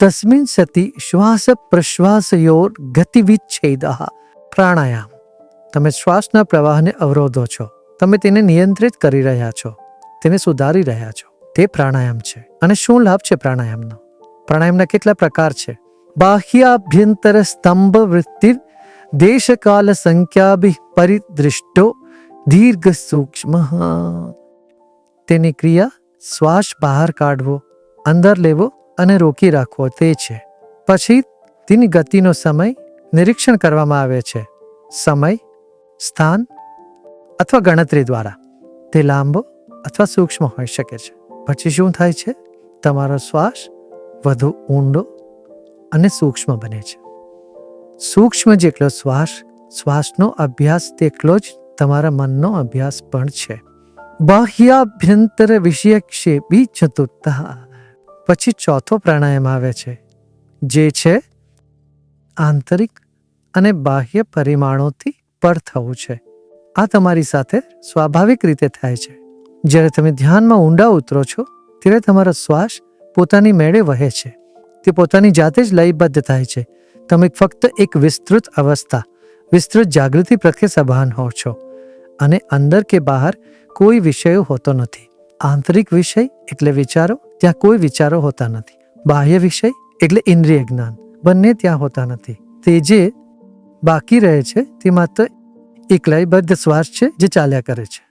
તસ્મિન સતી શ્વાસ પ્રશ્વાસયોર ગતિવિચ્છેદઃ પ્રાણાયામ. તમે શ્વાસના પ્રવાહને અવરોધો છો, તમે તેને નિયંત્રિત કરી રહ્યા છો, તેને સુધારી રહ્યા છો. તે પ્રાણાયામ છે. અને શું લાભ છે પ્રાણાયામનો? પ્રાણાયામના કેટલા પ્રકાર છે? બાહ્યાભ્યંતર સ્તંભ વૃત્તિ દેશકાલ સંખ્યાભિ પરિદૃષ્ટો દીર્ઘ સૂક્ષ્મ. તેની ક્રિયા શ્વાસ બહાર કાઢવો, અંદર લેવો અને રોકી રાખવો તે છે. પછી તેની ગતિનો સમય નિરીક્ષણ કરવામાં આવે છે. સમય, સ્થાન અથવા ગણતરી દ્વારા. તે લાંબો અથવા સૂક્ષ્મ હોઈ શકે છે. પછી શું થાય છે? તમારો શ્વાસ વધુ ઊંડો અને સૂક્ષ્મ બને છે. સૂક્ષ્મ જેટલો શ્વાસનો અભ્યાસ તેટલો જ તમારા મનનો અભ્યાસ પણ છે. બાહ્યાભ્યંતર વિષયક્ષેપી ચતુર્થ. પછી ચોથો પ્રાણાયામ આવે છે, જે છે આંતરિક અને બાહ્ય પરિમાણોથી પર થવું છે. આ તમારી સાથે સ્વાભાવિક રીતે થાય છે. જ્યારે તમે ધ્યાનમાં ઊંડા ઉતરો છો ત્યારે તમારો શ્વાસ પોતાની મેળે વહે છે. તે પોતાની જાતે જ લયબદ્ધ થાય છે. તમે ફક્ત એક વિસ્તૃત અવસ્થા, વિસ્તૃત જાગૃતિ પ્રત્યે સભાન હો છો અને અંદર કે બહાર કોઈ વિષયો હોતો નથી. આંતરિક વિષય એટલે વિચારો, ત્યાં કોઈ વિચારો હોતા નથી. બાહ્ય વિષય એટલે ઇન્દ્રિય જ્ઞાન, બંને ત્યાં હોતા નથી. તે જે બાકી રહે છે તે માત્ર એક લયબદ્ધ શ્વાસ છે જે ચાલ્યા કરે છે.